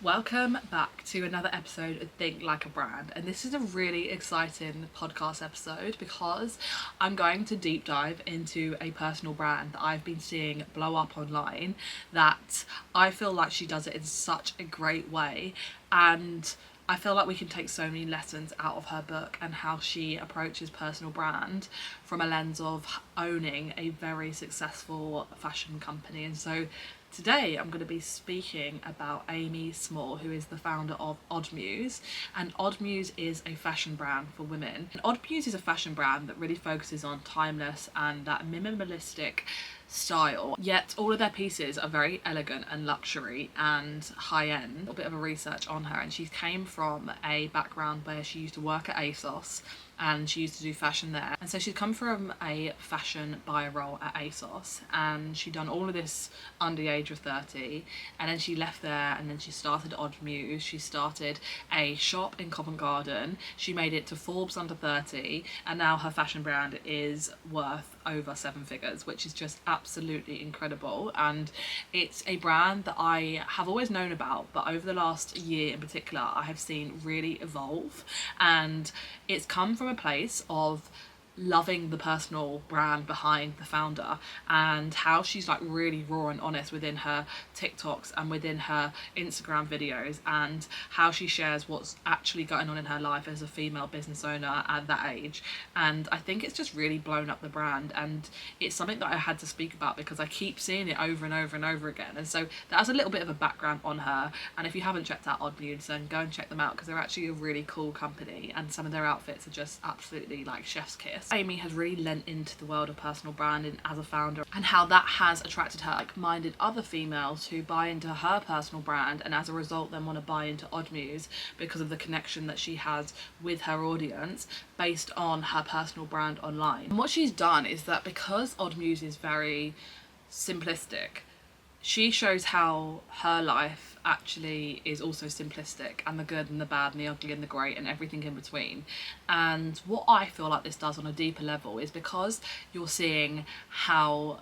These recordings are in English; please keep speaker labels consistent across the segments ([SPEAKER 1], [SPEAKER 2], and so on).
[SPEAKER 1] Welcome back to another episode of Think Like a Brand, and this is a really exciting podcast episode because I'm going to deep dive into a personal brand that I've been seeing blow up online that I feel like she does it in such a great way, and I feel like we can take so many lessons out of her book and how she approaches personal brand from a lens of owning a very successful fashion company. And so today I'm going to be speaking about Amy Small, who is the founder of Muse. And Muse is a fashion brand for women. And Muse is a fashion brand that really focuses on timeless and that minimalistic style, yet all of their pieces are very elegant and luxury and high-end. A little bit of a research on her, and she came from a background where she used to work at ASOS and she used to do fashion there, and so she'd come from a fashion buyer role at ASOS, and she'd done all of this under the age of 30, and then she left there and then she started Muse. She started a shop in Covent Garden, she made it to Forbes under 30, and now her fashion brand is worth over 7 figures, which is just absolutely incredible. And it's a brand that I have always known about, but over the last year in particular I have seen really evolve, and it's come from a place of loving the personal brand behind the founder and how she's like really raw and honest within her TikToks and within her Instagram videos, and how she shares what's actually going on in her life as a female business owner at that age. And I think it's just really blown up the brand, and it's something that I had to speak about because I keep seeing it over and over and over again. And so that's a little bit of a background on her, and if you haven't checked out Muse, then go and check them out because they're actually a really cool company and some of their outfits are just absolutely like chef's kiss. Amy has really lent into the world of personal branding as a founder, and how that has attracted her like-minded other females who buy into her personal brand, and as a result then want to buy into Muse because of the connection that she has with her audience based on her personal brand online. And what she's done is that because Muse is very simplistic, she shows how her life actually is also simplistic, and the good and the bad and the ugly and the great and everything in between. And what I feel like this does on a deeper level is because you're seeing how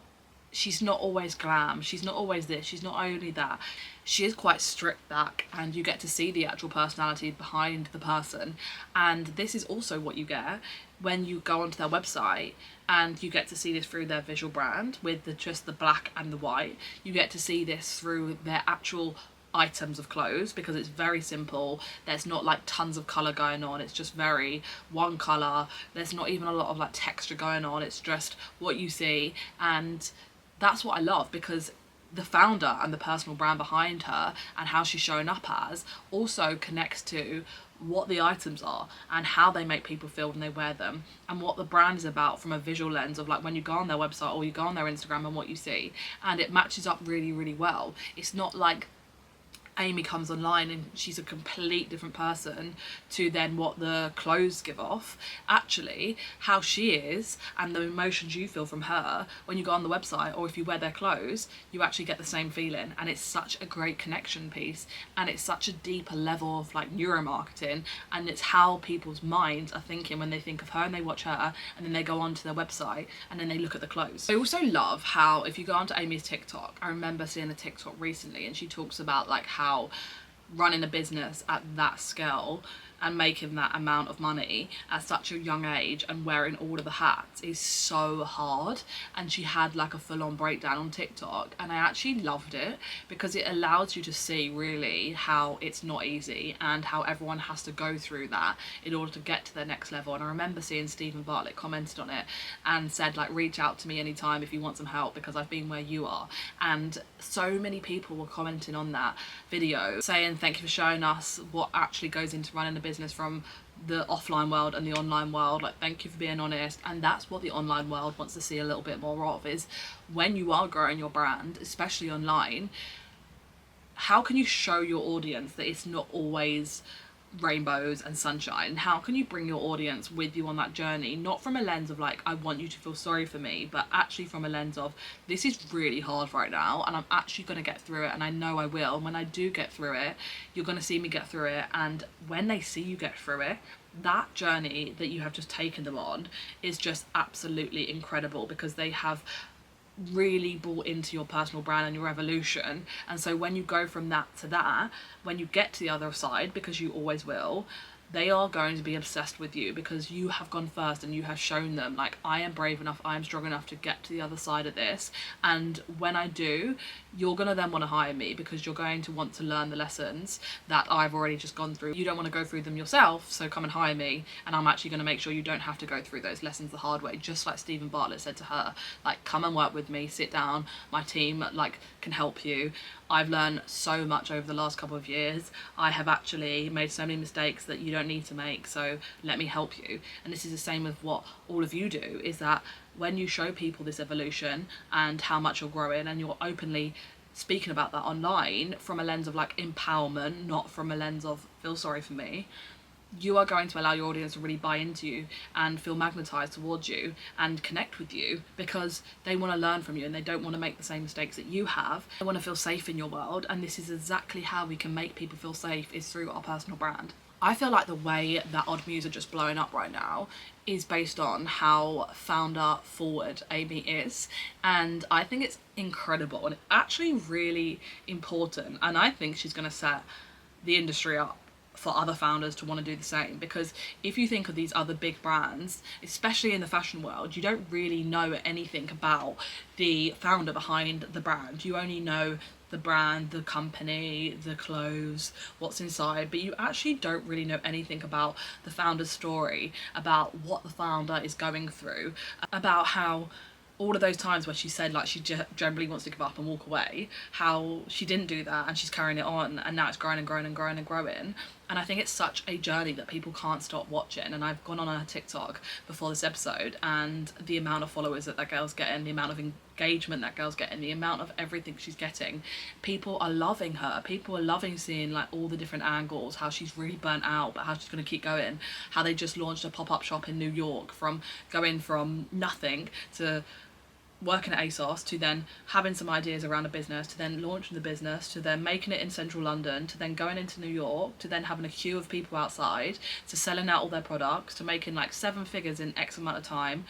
[SPEAKER 1] she's not always glam, she's not always this, she's not only that, she is quite stripped back, and you get to see the actual personality behind the person. And this is also what you get when you go onto their website, and you get to see this through their visual brand with just the black and the white. You get to see this through their actual items of clothes because it's very simple. There's not like tons of colour going on, it's just very one colour. There's not even a lot of like texture going on, it's just what you see. And that's what I love, because the founder and the personal brand behind her and how she's showing up as also connects to what the items are and how they make people feel when they wear them, and what the brand is about from a visual lens of like when you go on their website or you go on their Instagram and what you see, and it matches up really, really well. It's not like Amy comes online and she's a complete different person to then what the clothes give off. Actually, how she is and the emotions you feel from her when you go on the website or if you wear their clothes, you actually get the same feeling. And it's such a great connection piece, and it's such a deeper level of like neuromarketing, and it's how people's minds are thinking when they think of her and they watch her and then they go onto their website and then they look at the clothes. I also love how if you go onto Amy's TikTok, I remember seeing a TikTok recently and she talks about like how running a business at that scale and making that amount of money at such a young age and wearing all of the hats is so hard. And she had like a full-on breakdown on TikTok, and I actually loved it because it allows you to see really how it's not easy and how everyone has to go through that in order to get to their next level. And I remember seeing Stephen Bartlett commented on it and said like, reach out to me anytime if you want some help because I've been where you are. And so many people were commenting on that video saying thank you for showing us what actually goes into running a business from the offline world and the online world. Like, thank you for being honest. And that's what the online world wants to see a little bit more of, is when you are growing your brand, especially online, how can you show your audience that it's not always rainbows and sunshine? How can you bring your audience with you on that journey, not from a lens of like I want you to feel sorry for me, but actually from a lens of this is really hard right now and I'm actually going to get through it, and I know I will. And when I do get through it, you're going to see me get through it, and when they see you get through it, that journey that you have just taken them on is just absolutely incredible, because they have really bought into your personal brand and your evolution. And so when you go from that to that, when you get to the other side, because you always will, they are going to be obsessed with you because you have gone first and you have shown them, like, I am brave enough, I am strong enough to get to the other side of this. And when I do, you're going to then want to hire me because you're going to want to learn the lessons that I've already just gone through. You don't want to go through them yourself, so come and hire me, and I'm actually going to make sure you don't have to go through those lessons the hard way. Just like Stephen Bartlett said to her, like, come and work with me, sit down, my team, like, can help you. I've learned so much over the last couple of years. I have actually made so many mistakes that you don't need to make, so let me help you. And this is the same with what all of you do, is that when you show people this evolution and how much you're growing, and you're openly speaking about that online from a lens of like empowerment, not from a lens of feel sorry for me, you are going to allow your audience to really buy into you and feel magnetized towards you and connect with you because they want to learn from you and they don't want to make the same mistakes that you have. They want to feel safe in your world, and this is exactly how we can make people feel safe, is through our personal brand. I feel like the way that Odd Muse are just blowing up right now is based on how founder forward Amy is, and I think it's incredible and actually really important, and I think she's going to set the industry up for other founders to want to do the same. Because if you think of these other big brands, especially in the fashion world, you don't really know anything about the founder behind the brand. You only know the brand, the company, the clothes, what's inside, but you actually don't really know anything about the founder's story, about what the founder is going through, about how all of those times where she said like she generally wants to give up and walk away, how she didn't do that and she's carrying it on, and now it's growing and growing and growing and growing. And I think it's such a journey that people can't stop watching. And I've gone on her TikTok before this episode, and the amount of followers that girl's getting, the amount of engagement that girl's getting, the amount of everything she's getting, people are loving her. People are loving seeing like all the different angles, how she's really burnt out but how she's going to keep going, how they just launched a pop-up shop in New York, from going from nothing to working at ASOS, to then having some ideas around a business, to then launching the business, to then making it in central London, to then going into New York, to then having a queue of people outside, to selling out all their products, to making like 7 figures in X amount of time,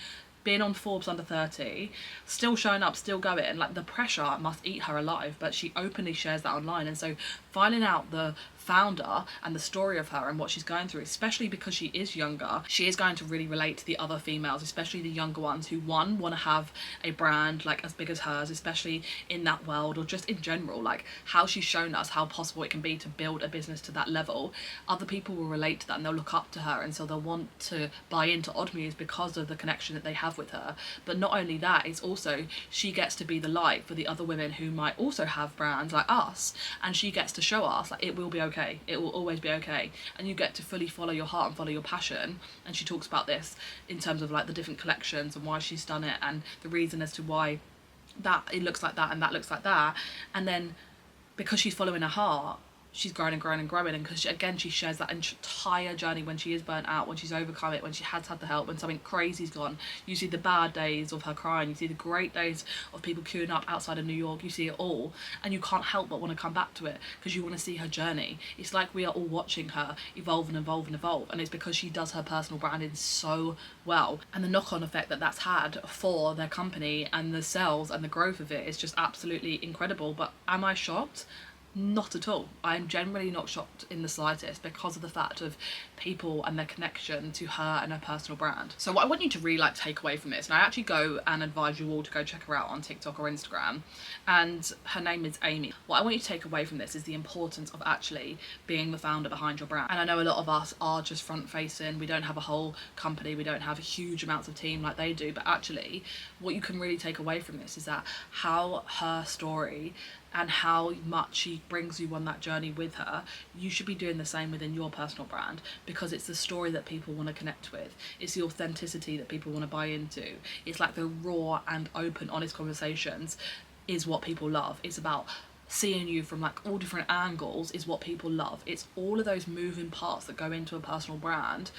[SPEAKER 1] being on Forbes under 30, still showing up, still going. Like, the pressure must eat her alive, but she openly shares that online. And so finding out the founder and the story of her and what she's going through, especially because she is younger, she is going to really relate to the other females, especially the younger ones who, one, want to have a brand like as big as hers, especially in that world, or just in general, like how she's shown us how possible it can be to build a business to that level. Other people will relate to that and they'll look up to her, and so they'll want to buy into Odd Muse because of the connection that they have with her. But not only that, it's also she gets to be the light for the other women who might also have brands like us, and she gets to show us like it will be okay. It will always be okay, and you get to fully follow your heart and follow your passion. And she talks about this in terms of like the different collections and why she's done it, and the reason as to why that it looks like that and that looks like that. And then because she's following her heart, she's growing and growing and growing. And because she shares that entire journey, when she is burnt out, when she's overcome it, when she has had the help, when something crazy's gone. You see the bad days of her crying, you see the great days of people queuing up outside of New York, you see it all, and you can't help but want to come back to it because you want to see her journey. It's like we are all watching her evolve and evolve and evolve, and it's because she does her personal branding so well, and the knock-on effect that that's had for their company and the sales and the growth of it is just absolutely incredible. But am I shocked? Not at all. I'm generally not shocked in the slightest because of the fact of people and their connection to her and her personal brand. So what I want you to really like take away from this, and I actually go and advise you all to go check her out on TikTok or Instagram, and her name is Amy. What I want you to take away from this is the importance of actually being the founder behind your brand. And I know a lot of us are just front facing, we don't have a whole company, we don't have huge amounts of team like they do, but actually what you can really take away from this is that how her story and how much she brings you on that journey with her, you should be doing the same within your personal brand, because it's the story that people want to connect with. It's the authenticity that people want to buy into. It's like the raw and open, honest conversations is what people love. It's about seeing you from like all different angles is what people love. It's all of those moving parts that go into a personal brand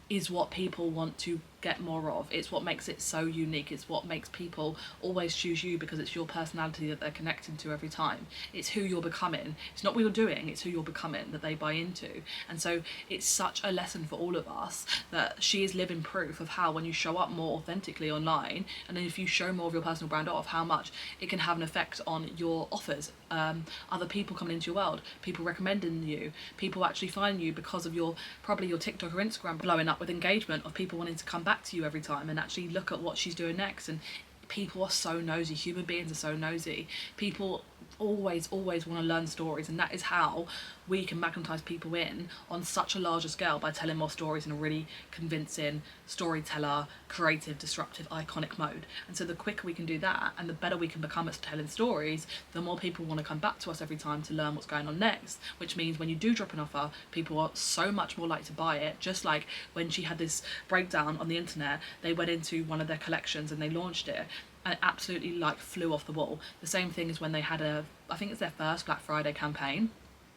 [SPEAKER 1] is what people want to get more of. It's what makes it so unique. It's what makes people always choose you, because it's your personality that they're connecting to every time. It's who you're becoming. It's not what you're doing, it's who you're becoming that they buy into. And so it's such a lesson for all of us that she is living proof of how, when you show up more authentically online, and then if you show more of your personal brand off, how much it can have an effect on your offers, other people coming into your world, people recommending you, people actually finding you because of your, probably your TikTok or Instagram blowing up with engagement of people wanting to come back to you every time and actually look at what she's doing next. And people are so nosy, human beings are so nosy. People always want to learn stories, and that is how we can magnetize people in on such a larger scale, by telling more stories in a really convincing storyteller, creative, disruptive, iconic mode. And so the quicker we can do that, and the better we can become at telling stories, the more people want to come back to us every time to learn what's going on next, which means when you do drop an offer, people are so much more likely to buy it. Just like when she had this breakdown on the internet, they went into one of their collections and they launched it, and it absolutely like flew off the wall. The same thing as when they had I think it's their first Black Friday campaign.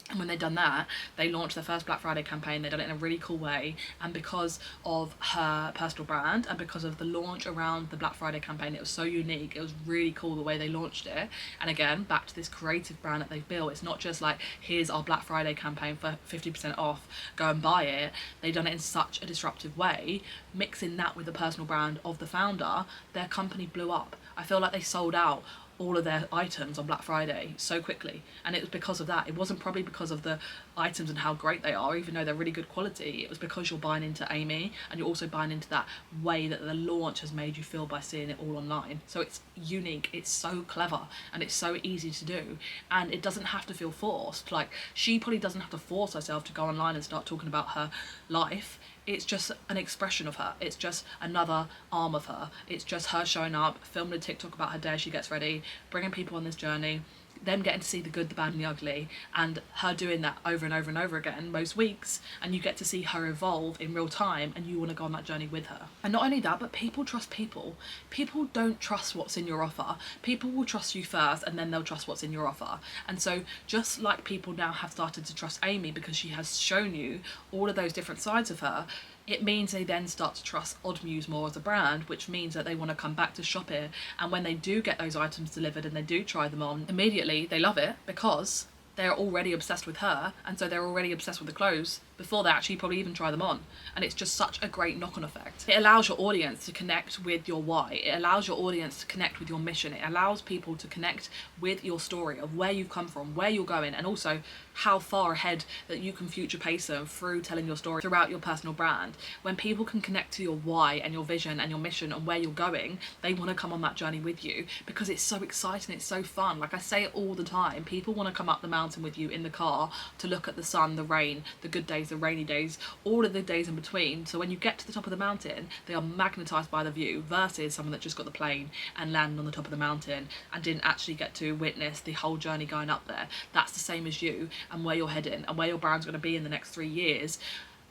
[SPEAKER 1] And when they'd done that, they launched their first Black Friday campaign. They'd done it in a really cool way. And because of her personal brand and because of the launch around the Black Friday campaign, it was so unique. It was really cool the way they launched it. And again, back to this creative brand that they've built. It's not just like, here's our Black Friday campaign for 50% off, go and buy it. They've done it in such a disruptive way, mixing that with the personal brand of the founder. Their company blew up. I feel like they sold out all of their items on Black Friday so quickly, and it was because of that. It wasn't probably because of the items and how great they are, even though they're really good quality. It was because you're buying into Amy, and you're also buying into that way that the launch has made you feel by seeing it all online. So it's unique, it's so clever, and it's so easy to do, and it doesn't have to feel forced. Like, she probably doesn't have to force herself to go online and start talking about her life. It's just an expression of her. It's just another arm of her. It's just her showing up, filming a TikTok about her day as she gets ready, bringing people on this journey, them getting to see the good, the bad and the ugly, and her doing that over and over and over again most weeks, and you get to see her evolve in real time, and you want to go on that journey with her. And not only that, but people trust people. People don't trust what's in your offer. People will trust you first, and then they'll trust what's in your offer. And so just like people now have started to trust Amy because she has shown you all of those different sides of her, it means they then start to trust Muse more as a brand, which means that they want to come back to shop here. And when they do get those items delivered and they do try them on, immediately they love it because they're already obsessed with her, and so they're already obsessed with the clothes before they actually probably even try them on. And it's just such a great knock-on effect. It allows your audience to connect with your why. It allows your audience to connect with your mission. It allows people to connect with your story of where you've come from, where you're going, and also how far ahead that you can future pace them through telling your story throughout your personal brand. When people can connect to your why and your vision and your mission and where you're going, they want to come on that journey with you because it's so exciting, it's so fun. Like I say it all the time, people want to come up the mountain with you in the car to look at the sun, the rain, the good days, the rainy days, all of the days in between. So when you get to the top of the mountain, they are magnetized by the view, versus someone that just got the plane and landed on the top of the mountain and didn't actually get to witness the whole journey going up there. That's the same as you and where you're heading and where your brand's going to be in the next 3 years.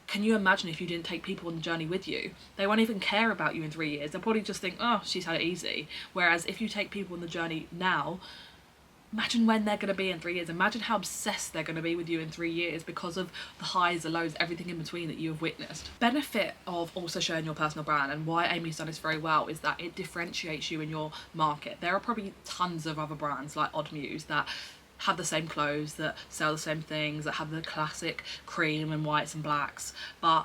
[SPEAKER 1] Can you imagine if you didn't take people on the journey with you? They won't even care about you in 3 years. They'll probably just think, oh, she's had it easy. Whereas if you take people on the journey now, imagine when they're going to be in 3 years. Imagine how obsessed they're going to be with you in 3 years because of the highs, the lows, everything in between that you have witnessed. Benefit of also showing your personal brand, and why Amy's done this very well, is that it differentiates you in your market. There are probably tons of other brands like Muse that have the same clothes, that sell the same things, that have the classic cream and whites and blacks, but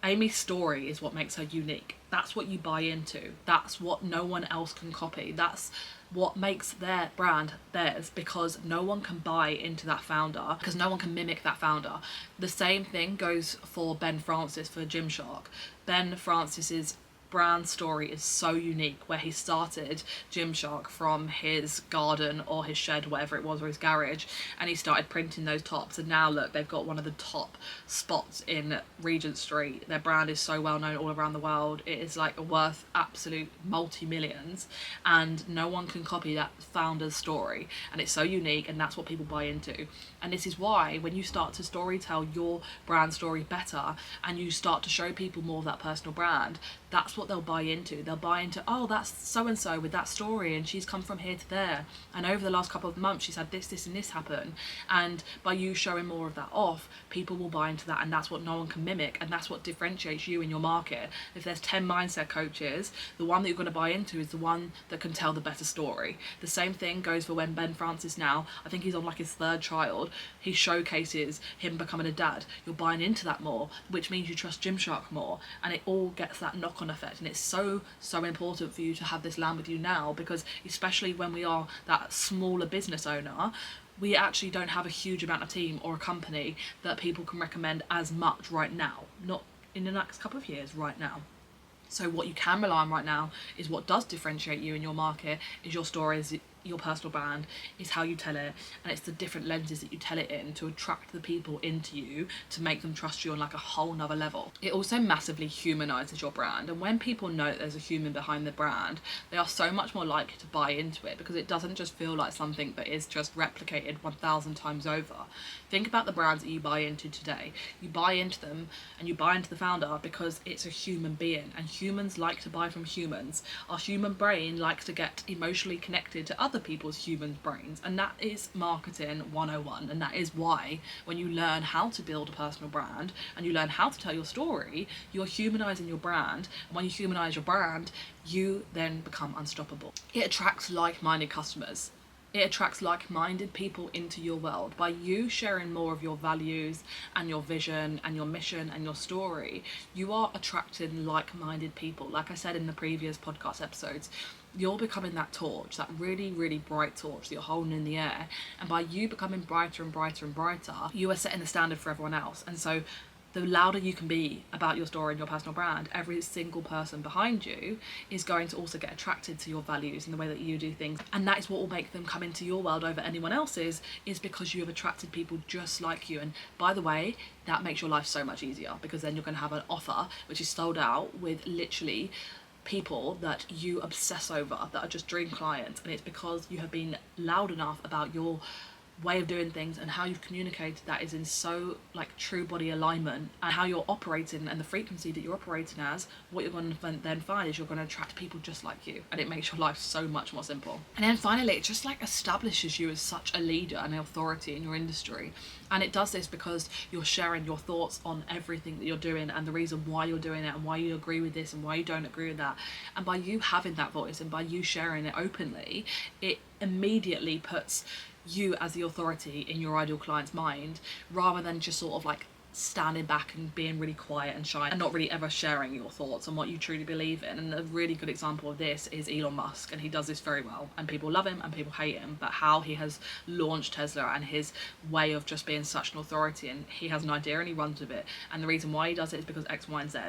[SPEAKER 1] Amy's story is what makes her unique. That's what you buy into. That's what no one else can copy. That's what makes their brand theirs, because no one can buy into that founder, because no one can mimic that founder. The same thing goes for Ben Francis for Gymshark. Ben Francis's brand story is so unique, where he started Gymshark from his garden or his shed, whatever it was, or his garage, and he started printing those tops, and now look, they've got one of the top spots in Regent Street. Their brand is so well known all around the world. It is like worth absolute multi-millions, and no one can copy that founder's story, and it's so unique, and that's what people buy into. And this is why when you start to storytell your brand story better and you start to show people more of that personal brand, that's what what they'll buy into. They'll buy into, oh, that's so and so with that story, and she's come from here to there, and over the last couple of months she's had this, this and this happen. And by you showing more of that off, people will buy into that, and that's what no one can mimic, and that's what differentiates you in your market. If there's 10 mindset coaches, the one that you're going to buy into is the one that can tell the better story. The same thing goes for when Ben Francis now, I think he's on like his 3rd child, he showcases him becoming a dad. You're buying into that more, which means you trust Gymshark more, and it all gets that knock-on effect. And it's so important for you to have this land with you now, because especially when we are that smaller business owner, we actually don't have a huge amount of team or a company that people can recommend as much right now, not in the next couple of years, right now. So what you can rely on right now is what does differentiate you in your market, is your stories, your personal brand, is how you tell it, and it's the different lenses that you tell it in to attract the people into you, to make them trust you on like a whole nother level. It also massively humanizes your brand, and when people know that there's a human behind the brand, they are so much more likely to buy into it, because it doesn't just feel like something that is just replicated 1,000 times over. Think about the brands that you buy into today. You buy into them and you buy into the founder because it's a human being, and humans like to buy from humans. Our human brain likes to get emotionally connected to other people's human brains, and that is marketing 101. And that is why when you learn how to build a personal brand and you learn how to tell your story, you're humanizing your brand, and when you humanize your brand, you then become unstoppable. It attracts like-minded customers. It attracts like-minded people into your world. By you sharing more of your values and your vision and your mission and your story, you are attracting like-minded people. Like I said in the previous podcast episodes, you're becoming that torch, that really, really bright torch that you're holding in the air. And by you becoming brighter and brighter and brighter, you are setting the standard for everyone else. And so the louder you can be about your story and your personal brand, every single person behind you is going to also get attracted to your values and the way that you do things. And that is what will make them come into your world over anyone else's, is because you have attracted people just like you. And by the way, that makes your life so much easier, because then you're going to have an offer which is sold out with literally people that you obsess over, that are just dream clients. And it's because you have been loud enough about your way of doing things and how you've communicated that is in so like true body alignment, and how you're operating and the frequency that you're operating as, what you're going to then find is you're going to attract people just like you, and it makes your life so much more simple. And then finally, it just like establishes you as such a leader and an authority in your industry. And it does this because you're sharing your thoughts on everything that you're doing, and the reason why you're doing it, and why you agree with this and why you don't agree with that. And by you having that voice and by you sharing it openly, it immediately puts you as the authority in your ideal client's mind, rather than just sort of like standing back and being really quiet and shy and not really ever sharing your thoughts on what you truly believe in. And a really good example of this is Elon Musk, and he does this very well, and people love him and people hate him, but how he has launched Tesla and his way of just being such an authority, and he has an idea and he runs with it, and the reason why he does it is because X, Y and Z.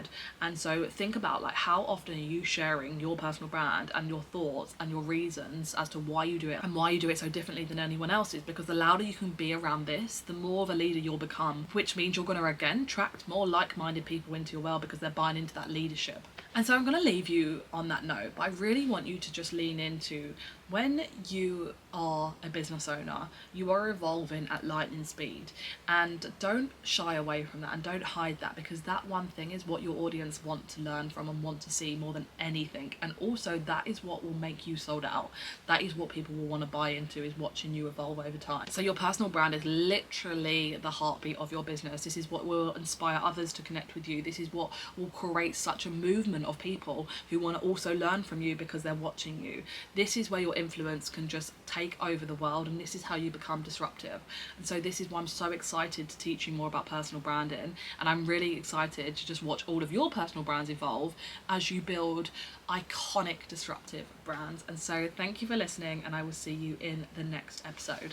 [SPEAKER 1] And so think about like how often are you sharing your personal brand and your thoughts and your reasons as to why you do it and why you do it so differently than anyone else's, because the louder you can be around this, the more of a leader you'll become, which means you're going to again attract more like-minded people into your world, because they're buying into that leadership. And so I'm going to leave you on that note, but I really want you to just lean into, when you are a business owner, you are evolving at lightning speed, and don't shy away from that and don't hide that, because that one thing is what your audience want to learn from and want to see more than anything. And also that is what will make you sold out. That is what people will want to buy into, is watching you evolve over time. So your personal brand is literally the heartbeat of your business. This is what will inspire others to connect with you. This is what will create such a movement of people who want to also learn from you because they're watching you. This is where your influence can just take over the world, and this is how you become disruptive. And so this is why I'm so excited to teach you more about personal branding, and I'm really excited to just watch all of your personal brands evolve as you build iconic disruptive brands. And so thank you for listening, and I will see you in the next episode.